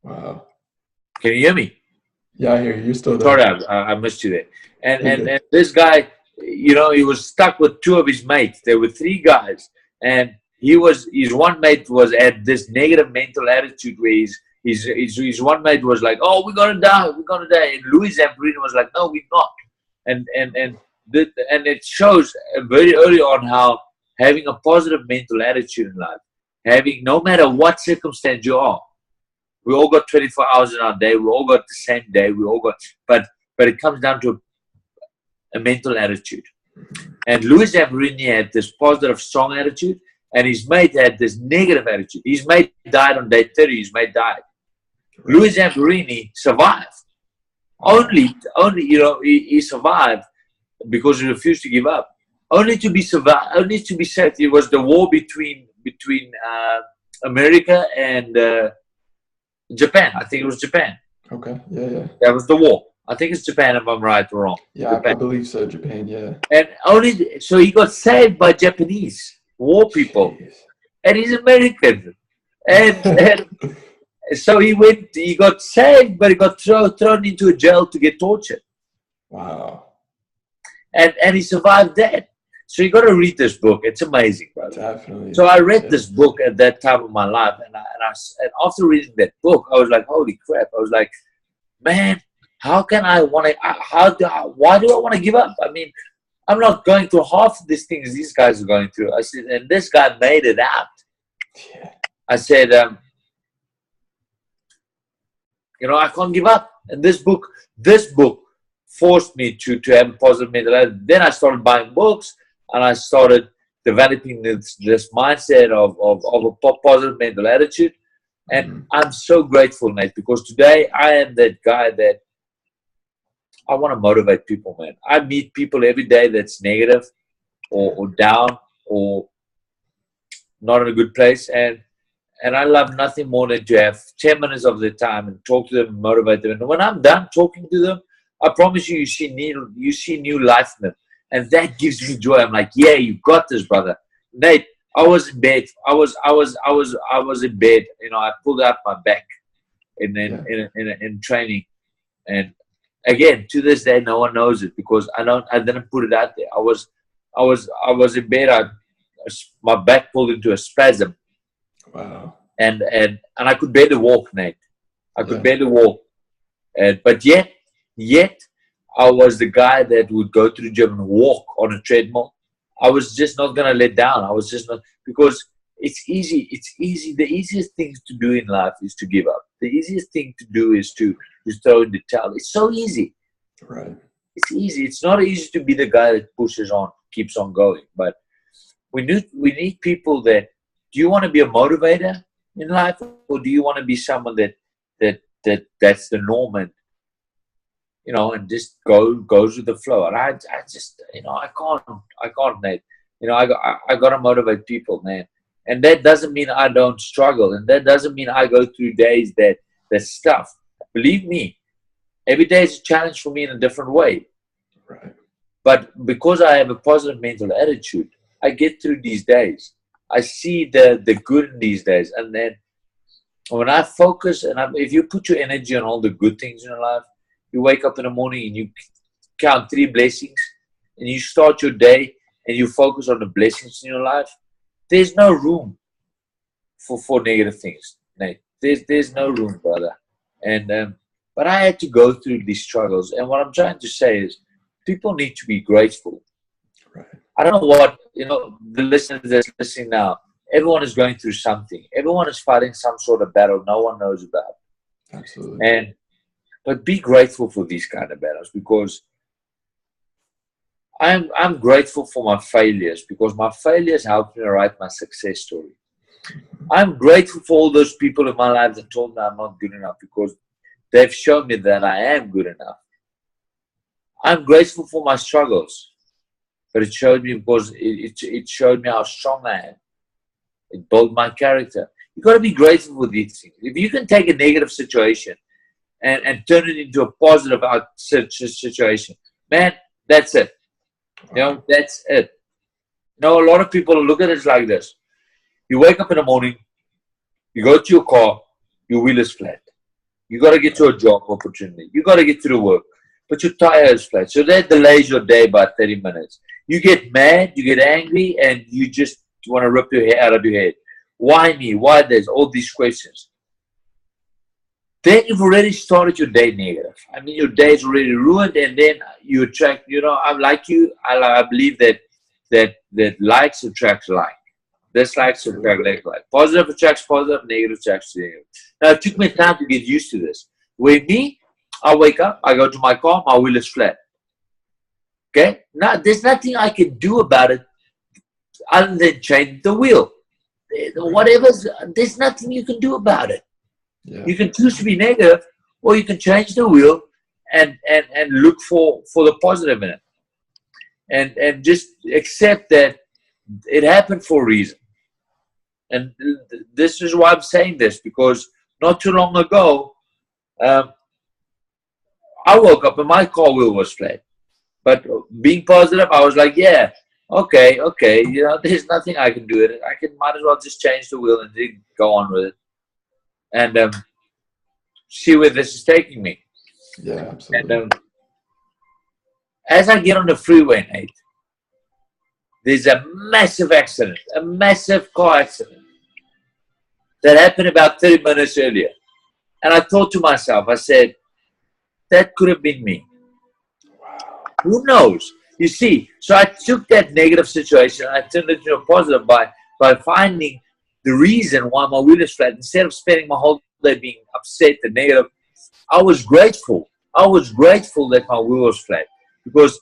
wow. Can you hear me? Yeah, I hear you. You're still there. Sorry, I missed you there. And this guy, he was stuck with two of his mates. There were three guys. And his one mate was at this negative mental attitude where his one mate was like, oh, we're gonna die. And Louis Zamperini was like, no, we're not. And it shows very early on how having a positive mental attitude in life, no matter what circumstance you are, we all got 24 hours in our day. We all got the same day. But it comes down to a mental attitude. And Louis Zamperini had this positive, strong attitude, and his mate had this negative attitude. His mate died on day 30. His mate died. Louis Zamperini survived. Only, he survived because he refused to give up. Only to be saved. It was the war between America and Japan. I think it was Japan. Okay. Yeah. That was the war. I think it's Japan, if I'm right or wrong. Yeah, I believe so. Japan. Yeah. And so he got saved by Japanese war people. Jeez. And he's American. And so he got saved, but he got thrown into a jail to get tortured. Wow. And he survived that. So you got to read this book. It's amazing, brother. Definitely. So I read this book at that time of my life. And after reading that book, I was like, holy crap. I was like, man, how can I want to, why do I want to give up? I mean, I'm not going through half of these things these guys are going through. I said, and this guy made it out. Yeah. I said, I can't give up. And this book forced me to have a positive mental attitude. Then I started buying books, and I started developing this mindset of a positive mental attitude. And I'm so grateful, Nate, because today I am that guy that I want to motivate people, man. I meet people every day that's negative or down or not in a good place. And I love nothing more than to have 10 minutes of their time and talk to them and motivate them. And when I'm done talking to them, I promise you see new life in them. And that gives me joy. I'm like, yeah, you got this, brother. Nate, I was in bed. I was in bed. I pulled out my back in training. And again, to this day, no one knows it because I didn't put it out there. I was in bed. My back pulled into a spasm. Wow. And I could barely walk, Nate. I could barely walk. But yet I was the guy that would go to the gym and walk on a treadmill. I was just not going to let down. I was just not, because it's easy. It's easy. The easiest thing to do in life is to give up. The easiest thing to do is to throw in the towel. It's so easy. Right. It's easy. It's not easy to be the guy that pushes on, keeps on going. But we need people that, do you want to be a motivator in life, or do you want to be someone that's the norm and just goes with the flow? And I just I can't, Nate. I got to motivate people, man. And that doesn't mean I don't struggle, and that doesn't mean I go through days that's tough. Believe me, Every day is a challenge for me in a different way. Right. But because I have a positive mental attitude, I get through these days. I see the good in these days. And then when I focus, and if you put your energy on all the good things in your life, you wake up in the morning and you count 3 blessings, and you start your day and you focus on the blessings in your life, there's no room for negative things, Nate. There's no room, brother. And but I had to go through these struggles. And what I'm trying to say is people need to be grateful. Right. I don't know what, the listeners that's listening now, everyone is going through something. Everyone is fighting some sort of battle no one knows about. Absolutely. But be grateful for these kind of battles, because I'm grateful for my failures, because my failures helped me write my success story. I'm grateful for all those people in my life that told me I'm not good enough, because they've shown me that I am good enough. I'm grateful for my struggles, but it showed me, because it showed me how strong I am. It built my character. You've got to be grateful for these things. If you can take a negative situation and turn it into a positive situation, man, that's it. That's it. A lot of people look at it like this. You wake up in the morning, you go to your car, your wheel is flat. You got to get to a job opportunity. You got to get to the work, but your tire is flat. So that delays your day by 30 minutes. You get mad, you get angry, and you just want to rip your hair out of your head. Why me? Why this? All these questions. Then you've already started your day negative. I mean, your day is already ruined, and then you attract, I'm like you. I believe that likes attracts like. Dislikes attract like. Positive attracts positive, negative attracts negative. Now, it took me time to get used to this. With me, I wake up, I go to my car, my wheel is flat. Okay? Now, there's nothing I can do about it other than change the wheel. There's nothing you can do about it. Yeah. You can choose to be negative, or you can change the wheel and look for the positive in it. And just accept that it happened for a reason. And this is why I'm saying this, because not too long ago, I woke up and my car wheel was flat. But being positive, I was like, yeah, okay, there's nothing I can do with it. Might as well just change the wheel and go on with it. And see where this is taking me. Yeah, absolutely. And as I get on the freeway, Nate, there's a massive accident, a massive car accident that happened about 30 minutes earlier. And I thought to myself, I said, that could have been me. Wow. Who knows? You see, so I took that negative situation and I turned it into a positive by finding the reason why my wheel is flat. Instead of spending my whole day being upset and negative, I was grateful. I was grateful that my wheel was flat, because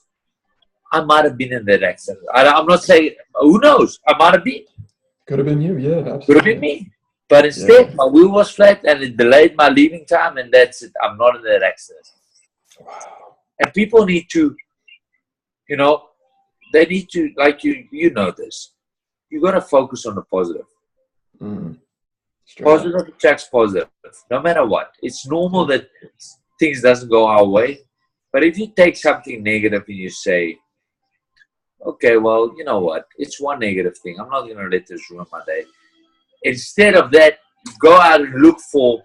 I might have been in that accident. I'm not saying, who knows? I might have been. Could have been you, yeah. Absolutely. Could have been me. But instead, my wheel was flat and it delayed my leaving time, and that's it. I'm not in that accident. Wow. And people need to, they need to, like you know this. You got to focus on the positive. Positive attracts positive, no matter what. It's normal that things doesn't go our way. But if you take something negative and you say, okay, well, you know what? It's one negative thing. I'm not going to let this ruin my day. Instead of that, go out and look for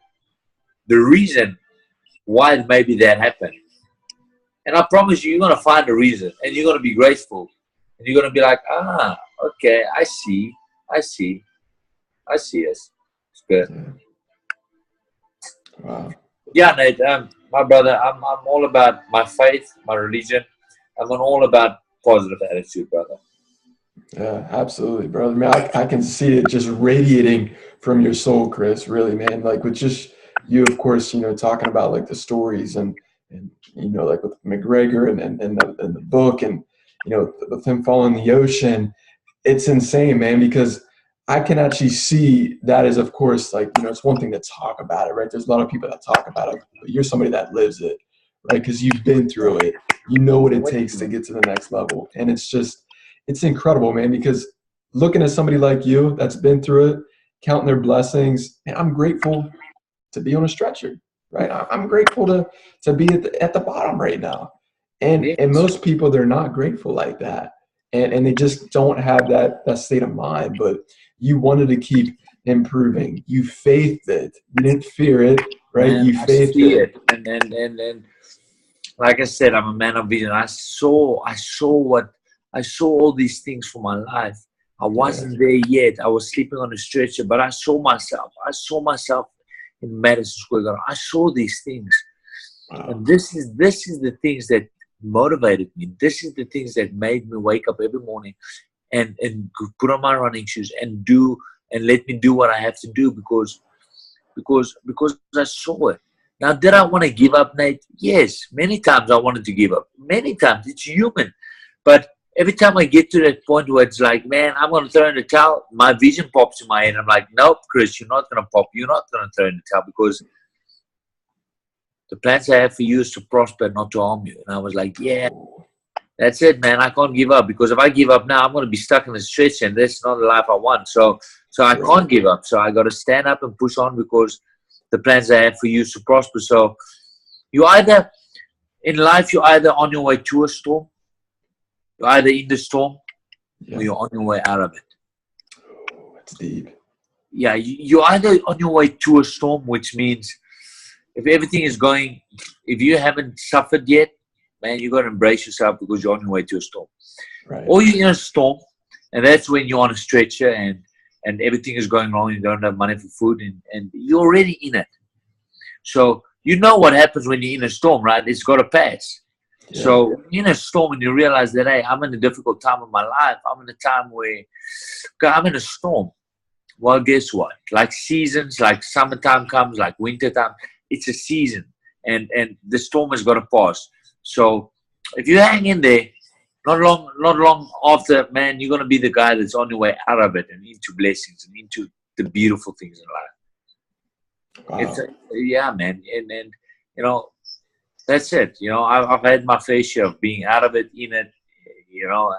the reason why maybe that happened. And I promise you're going to find a reason, and you're going to be grateful. And you're going to be like, okay, I see us. It's good. Wow. Yeah, Nate, my brother, I'm all about my faith, my religion. I'm all about positive attitude, brother. Yeah, absolutely, brother. Man, I can see it just radiating from your soul, Chris, really, man. Like with just you, of course, talking about like the stories and like with McGregor and the book and, with him falling in the ocean. It's insane, man, because I can actually see that as, of course, like, it's one thing to talk about it, right? There's a lot of people that talk about it, but you're somebody that lives it, right? Because you've been through it. You know what it takes to get to the next level. And it's incredible, man, because looking at somebody like you that's been through it, counting their blessings, and I'm grateful to be on a stretcher. right? I'm grateful to be at the bottom right now. And Yes. and most people, they're not grateful like that. And they just don't have that state of mind. But you wanted to keep improving. You faithed it. You didn't fear it, right? Man, You I faithed see it. it. And like I said, I'm a man of vision. I saw all these things for my life. I wasn't there yet. I was sleeping on a stretcher, but I saw myself. I saw myself in Madison Square Garden. I saw these things. Wow. And this is the things that motivated me. This is the things that made me wake up every morning and put on my running shoes and let me do what I have to do because I saw it. Now, did I want to give up, Nate? Yes, many times I wanted to give up. Many times, it's human. But every time I get to that point where it's like, man, I'm going to throw in the towel, my vision pops in my head. I'm like, nope, Chris, you're not going to pop. You're not going to throw in the towel because the plans I have for you is to prosper, not to harm you. And I was like, yeah, that's it, man. I can't give up because if I give up now, I'm going to be stuck in the stretch and that's not the life I want. So I can't give up. So I got to stand up and push on because the plans I have for you is to prosper. So in life, you're either on your way to a storm, you're either in the storm, or you're on your way out of it. Oh, that's deep. Yeah, you're either on your way to a storm, which means if everything is going, if you haven't suffered yet, man, you got to embrace yourself because you're on your way to a storm. Right. Or you're in a storm, and that's when you're on a stretcher and everything is going wrong. You don't have money for food, and you're already in it. So you know what happens when you're in a storm, right? It's got to pass. Yeah. So in a storm, and you realize that, hey, I'm in a difficult time of my life. I'm in a time where I'm in a storm. Well, guess what? Like seasons, like summertime comes, like wintertime, it's a season, and the storm has got to pass. So if you hang in there, not long after, man, you're going to be the guy that's on your way out of it and into blessings and into the beautiful things in life. Wow. Yeah, man. And you know, that's it. You know, I've had my fair share of being out of it, in it. You know,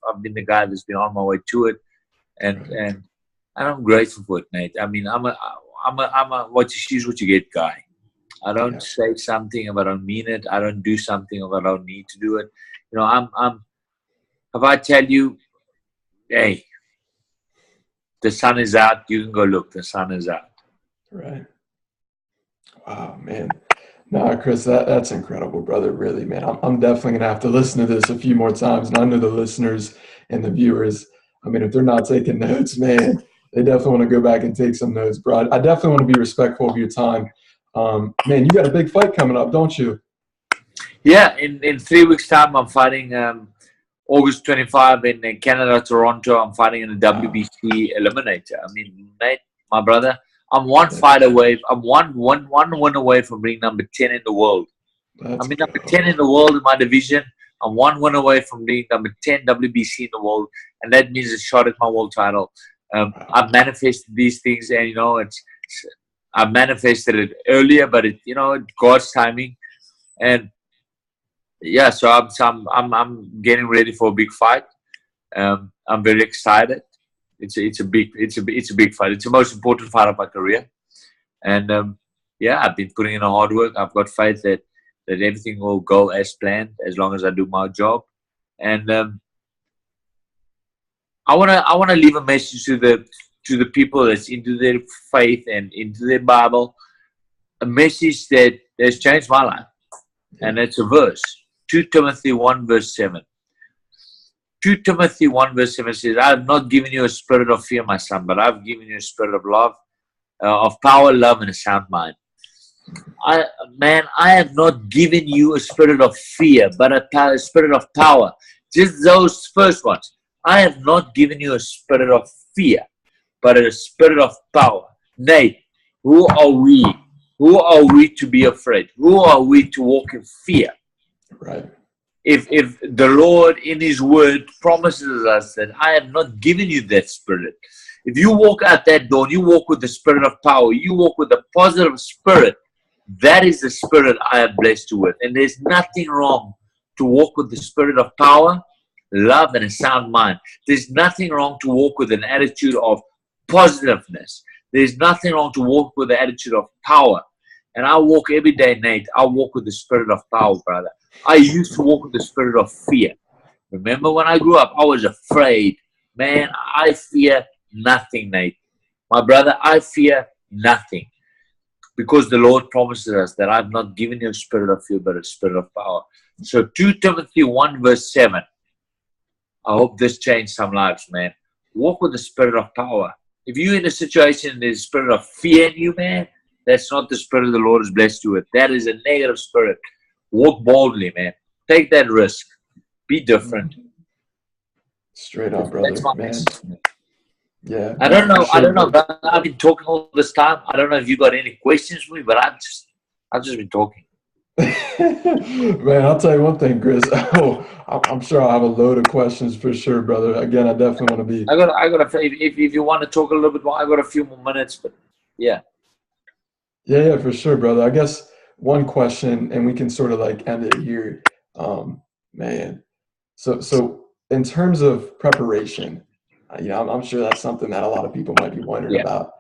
I've been the guy that's been on my way to it. And I'm grateful for it, mate. I mean, I'm a what you see is what you get guy. I don't say something if I don't mean it. I don't do something if I don't need to do it. You know, if I tell you, hey, the sun is out, you can go look. The sun is out. Right. Wow, man. No, Chris, that's incredible, brother. Really, man. I'm definitely gonna have to listen to this a few more times. And I know the listeners and the viewers, I mean, if they're not taking notes, man, they definitely want to go back and take some notes, bro. I definitely want to be respectful of your time. Man, you got a big fight coming up, don't you? Yeah, in 3 weeks' time, I'm fighting August 25 in Canada, Toronto. I'm fighting in the WBC Eliminator. I mean, mate, my brother, I'm one fight away. I'm one win away from being number 10 in the world. I'm number 10 in the world in my division. I'm one win away from being number 10 WBC in the world, and that means a shot at my world title. I've manifested these things, and you know, I've manifested it earlier, but God's timing, and yeah. So I'm getting ready for a big fight. I'm very excited. It's a big fight. It's the most important fight of my career, and I've been putting in a hard work. I've got faith that everything will go as planned as long as I do my job, and I wanna leave a message to the people that's into their faith and into their Bible, a message that has changed my life, and it's a verse, 2 Timothy 1 verse 7. 2 Timothy 1 verse 7 says, I have not given you a spirit of fear, my son, but I've given you a spirit of love, of power, love, and a sound mind. I have not given you a spirit of fear, but a spirit of power. Just those first ones. I have not given you a spirit of fear, but a spirit of power. Nate, who are we? Who are we to be afraid? Who are we to walk in fear? Right. If the Lord in His Word promises us that I have not given you that spirit. If you walk out that door and you walk with the spirit of power, you walk with a positive spirit, that is the spirit I have blessed you with. And there's nothing wrong to walk with the spirit of power, love, and a sound mind. There's nothing wrong to walk with an attitude of positiveness. There's nothing wrong to walk with the attitude of power. And I walk every day, Nate. I walk with the spirit of power, brother. I used to walk with the spirit of fear. Remember when I grew up, I was afraid. Man, I fear nothing, Nate. My brother, I fear nothing. Because the Lord promises us that I've not given you a spirit of fear, but a spirit of power. So 2 Timothy 1 verse 7. I hope this changed some lives, man. Walk with the spirit of power. If you're in a situation there's a spirit of fear in you, man, that's not the spirit the Lord has blessed you with. That is a negative spirit. Walk boldly, man. Take that risk. Be different. Straight up, brother. That's my man. message, man. Yeah. I don't know. Sure, I don't know. Brother. I've been talking all this time. I don't know if you got any questions for me, but I've just been talking. Man, I'll tell you one thing, Chris. Oh, I'm sure I'll have a load of questions for sure, brother. Again, I definitely want to be. I got if you want to talk a little bit more, I got a few more minutes, but yeah. Yeah, for sure, brother. I guess one question, and we can sort of like end it here. Man, so in terms of preparation, I'm sure that's something that a lot of people might be wondering Yeah. about.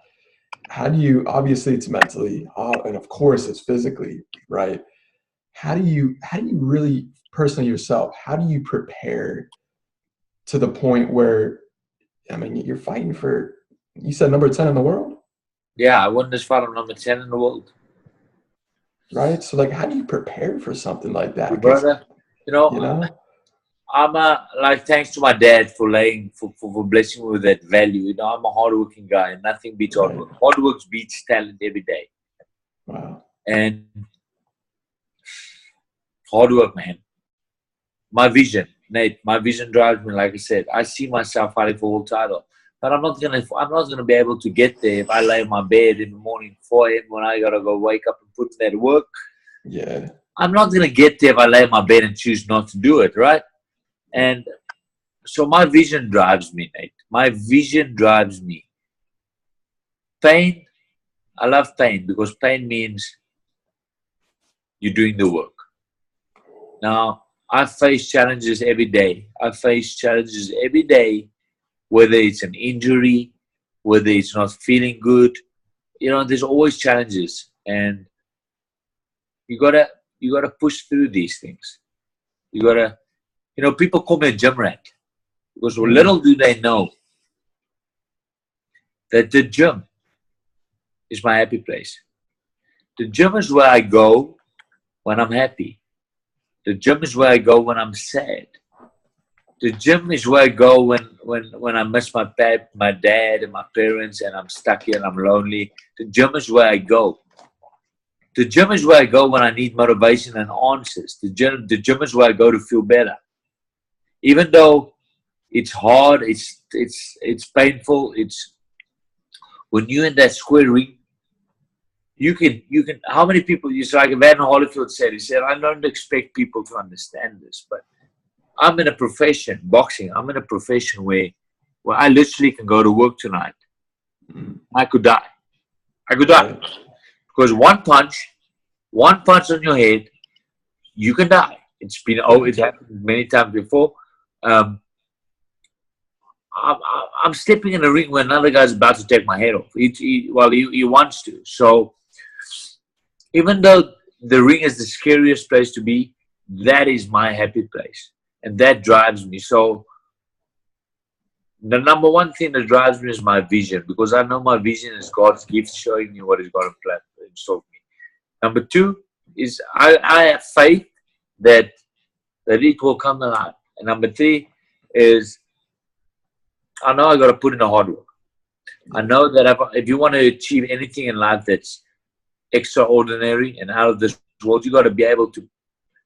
How do you? Obviously, it's mentally, and of course, it's physically, right? How do you really personally yourself? How do you prepare to the point where, I mean, you're fighting for? You said number 10 in the world. Yeah, I won this fight. I'm number 10 in the world. Right. So like, how do you prepare for something like that? Brother, I'm like, thanks to my dad for blessing me with that value. I'm a hardworking guy and nothing beats hard work. Hard work beats talent every day. Wow. And hard work, man. My vision, Nate, my vision drives me. Like I said, I see myself fighting for world title. But I'm not gonna be able to get there if I lay in my bed in the morning 4 a.m. when I gotta go wake up and put in that work. Yeah. I'm not gonna get there if I lay in my bed and choose not to do it, right? And so my vision drives me, Nate. My vision drives me. Pain, I love pain because pain means you're doing the work. Now, I face challenges every day. Whether it's an injury, whether it's not feeling good, there's always challenges, and you gotta push through these things. You gotta, people call me a gym rat because little do they know that the gym is my happy place. The gym is where I go when I'm happy. The gym is where I go when I'm sad. The gym is where I go when I miss my dad and my parents and I'm stuck here and I'm lonely. The gym is where I go. The gym is where I go when I need motivation and answers. The gym is where I go to feel better. Even though it's hard, it's painful, when you're in that square ring, you can how many people, it's like Van Holyfield said, he said, I don't expect people to understand this, but I'm in a profession, boxing. I'm in a profession where I literally can go to work tonight. I could die. Because one punch on your head, you can die. It happened many times before. I'm stepping in a ring where another guy's about to take my head off. He wants to. So even though the ring is the scariest place to be, that is my happy place. And that drives me. So the number one thing that drives me is my vision, because I know my vision is God's gift showing me what He's got in plan in store for me. Number two is I have faith that it will come alive. And number three is I know I got to put in the hard work. I know that if you want to achieve anything in life that's extraordinary and out of this world, you got to be able to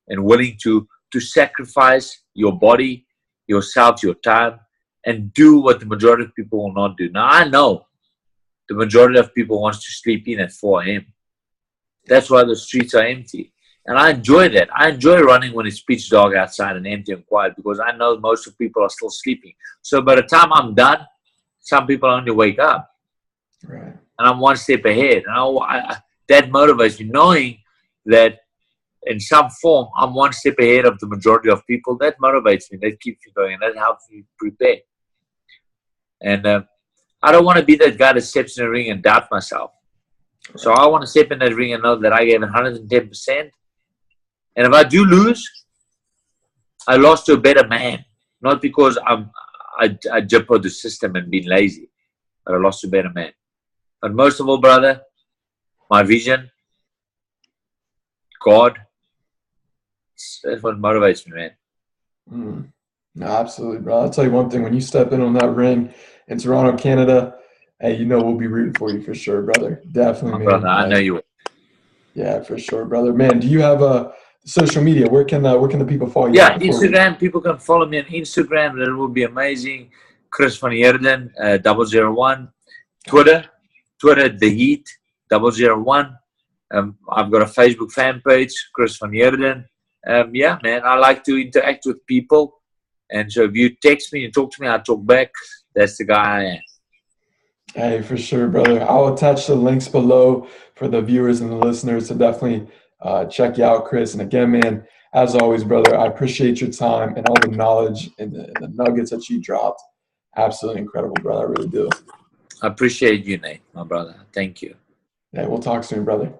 and willing to sacrifice your body, yourself, your time, and do what the majority of people will not do. Now, I know the majority of people wants to sleep in at 4 a.m. That's why the streets are empty. And I enjoy that. I enjoy running when it's pitch dark outside and empty and quiet, because I know most of people are still sleeping. So by the time I'm done, some people only wake up. Right. And I'm one step ahead. And that motivates me, knowing that in some form, I'm one step ahead of the majority of people. That motivates me. That keeps me going. That helps me prepare. And I don't want to be that guy that steps in the ring and doubt myself. So I want to step in that ring and know that I gave 110%. And if I do lose, I lost to a better man. Not because I jump the system and been lazy, but I lost to a better man. But most of all, brother, my vision, God, that's what motivates me, man. No, absolutely, bro. I'll tell you one thing. When you step in on that ring in Toronto, Canada, hey, you know we'll be rooting for you for sure, brother. Definitely, man. Brother, I know you will. Yeah, for sure, brother. Man, do you have social media? Where can the people follow you? Yeah, Instagram. People can follow me on Instagram. That would be amazing. Chris van Heerden, 001. Twitter, The Heat, 001. I've got a Facebook fan page, Chris van Heerden. Yeah, man, I like to interact with people. And so if you text me and talk to me, I talk back. That's the guy I am. Hey, for sure, brother. I'll attach the links below for the viewers and the listeners to definitely check you out, Chris. And again, man, as always, brother, I appreciate your time and all the knowledge and the nuggets that you dropped. Absolutely incredible, brother. I really do. I appreciate you, Nate, my brother. Thank you. Hey, we'll talk soon, brother.